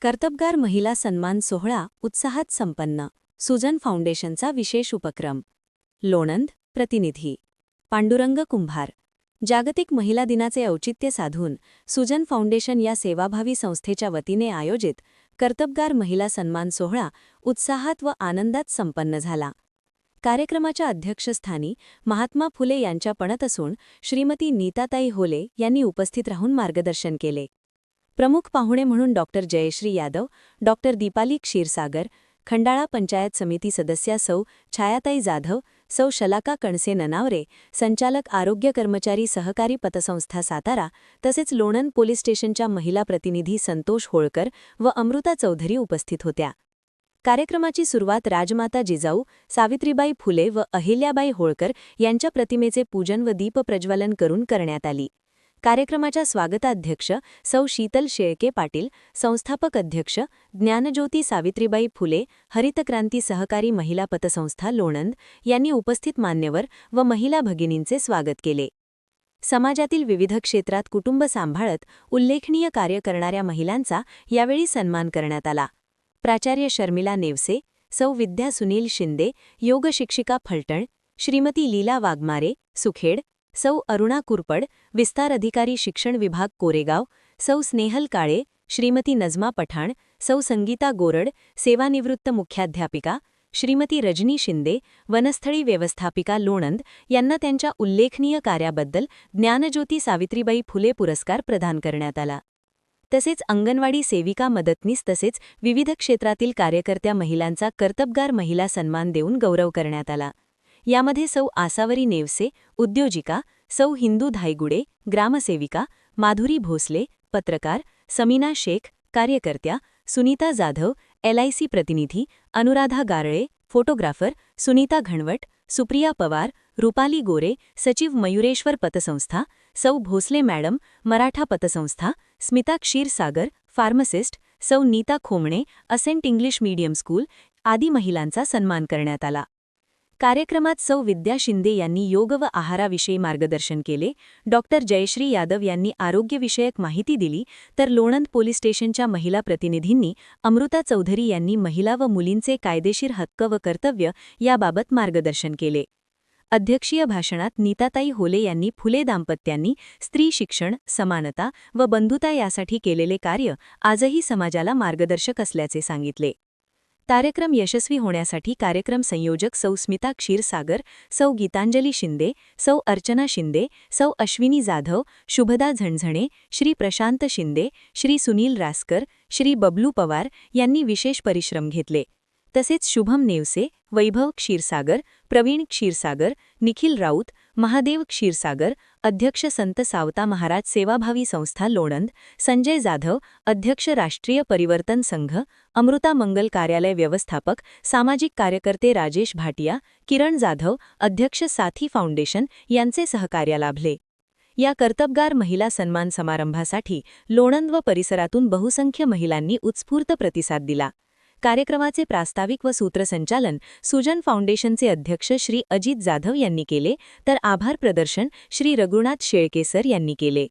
कर्तबगार महिला सन्मान सोहळा उत्साहात संपन्न. सुजन फाउंडेशनचा विशेष उपक्रम. लोणंद प्रतिनिधी पांडुरंग कुंभार. जागतिक महिला दिनाचे औचित्य साधून सुजन फाउंडेशन या सेवाभावी संस्थेच्या वतीने आयोजित कर्तबगार महिला सन्मान सोहळा उत्साहात व आनंदात संपन्न झाला. कार्यक्रमाच्या अध्यक्षस्थानी महात्मा फुले यांच्या पणत असून श्रीमती नीताताई होले यांनी उपस्थित राहून मार्गदर्शन केले. प्रमुख पाहुणे म्हणून डॉक्टर जयश्री यादव, डॉक्टर दीपाली क्षीरसागर, खंडाळा पंचायत समिती सदस्या सौ छायाताई जाधव, सौ शलाका कणसे ननावरे, संचालक आरोग्य कर्मचारी सहकारी पतसंस्था सातारा तसेच लोणंद पोलीस स्टेशनच्या महिला प्रतिनिधी संतोष होळकर व अमृता चौधरी उपस्थित होत्या. कार्यक्रमाची सुरुवात राजमाता जिजाऊ, सावित्रीबाई फुले व अहिल्याबाई होळकर यांच्या प्रतिमेचे पूजन व दीपप्रज्वलन करून करण्यात आली. कार्यक्रमाच्या स्वागताध्यक्ष सौ शीतल शेळके पाटील, संस्थापक अध्यक्ष ज्ञानज्योती सावित्रीबाई फुले, हरितक्रांती सहकारी महिला पतसंस्था लोणंद यांनी उपस्थित मान्यवर व महिला भगिनींचे स्वागत केले. समाजातील विविध क्षेत्रात कुटुंब सांभाळत उल्लेखनीय कार्य करणाऱ्या महिलांचा यावेळी सन्मान करण्यात आला. प्राचार्य शर्मिला नेवसे, सौ विद्या सुनील शिंदे, योग शिक्षिका फलटण, श्रीमती लीला वाघमारे सुखेड, सौ अरुणा कुरपड, विस्तार अधिकारी शिक्षण विभाग कोरेगाव, सौ स्नेहल काळे, श्रीमती नजमा पठाण, सौ संगीता गोरड, सेवानिवृत्त मुख्याध्यापिका, श्रीमती रजनी शिंदे, वनस्थळी व्यवस्थापिका लोणंद यांना त्यांच्या उल्लेखनीय कार्याबद्दल ज्ञानज्योती सावित्रीबाई फुले पुरस्कार प्रदान करण्यात आला. तसेच अंगणवाडी सेविका मदतनीस तसेच विविध क्षेत्रातील कार्यकर्त्या महिलांचा कर्तबगार महिला सन्मान देऊन गौरव करण्यात आला. यामध्ये सौ आसावरी नेवसे, उद्योजिका, सौ हिंदू धायगुडे, ग्रामसेविका, माधुरी भोसले, पत्रकार, समीना शेख, कार्यकर्त्या, सुनीता जाधव, LIC प्रतिनिधी, अनुराधा गारळे, फोटोग्राफर, सुनीता घणवट, सुप्रिया पवार, रुपाली गोरे, सचिव मयुरेश्वर पतसंस्था, सौ भोसले मॅडम, मराठा पतसंस्था, स्मिता क्षीरसागर, फार्मासिस्ट, सौ Nita Khomane, ascent English medium school आदी महिलांचा सन्मान करण्यात आला. कार्यक्रमात सौ विद्या शिंदे यांनी योग व आहाराविषयी मार्गदर्शन केले. डॉक्टर जयश्री यादव यांनी आरोग्यविषयक माहिती दिली, तर लोणंद पोलीस स्टेशनच्या महिला प्रतिनिधींनी अमृता चौधरी यांनी महिला व मुलींचे कायदेशीर हक्क व कर्तव्य याबाबत मार्गदर्शन केले. अध्यक्षीय भाषणात नीताताई होले यांनी फुले दाम्पत्यांनी स्त्री शिक्षण, समानता व बंधुता यासाठी केलेले कार्य आजही समाजाला मार्गदर्शक असल्याचे सांगितले. कार्यक्रम यशस्वी होण्यासाठी कार्यक्रम संयोजक सौ स्मिता क्षीरसागर, सौ गीतांजली शिंदे, सौ अर्चना शिंदे, सौ अश्विनी जाधव, शुभदा झणझणे, श्री प्रशांत शिंदे, श्री सुनील रासकर, श्री बबलू पवार यांनी विशेष परिश्रम घेतले. तसेच शुभम नेवसे, वैभव क्षीरसागर, प्रवीण क्षीरसागर, निखिल राऊत, महादेव क्षीरसागर, अध्यक्ष संत सावता महाराज सेवाभावी संस्था लोणंद, संजय जाधव, अध्यक्ष राष्ट्रीय परिवर्तन संघ, अमृता मंगल कार्यालय व्यवस्थापक, सामाजिक कार्यकर्ते राजेश भाटिया, किरण जाधव, अध्यक्ष साथी फाउंडेशन यांचे सहकार्य लाभले. या कर्तबगार महिला सन्मान समारंभासाठी लोणंद व परिसरातून बहुसंख्य महिलांनी उत्स्फूर्त प्रतिसाद दिला. कार्यक्रमाचे प्रास्ताविक व सूत्रसंचालन सुजन फाउंडेशनचे अध्यक्ष श्री अजित जाधव यांनी केले, तर आभार प्रदर्शन श्री रघुनाथ शेळके सर यांनी केले.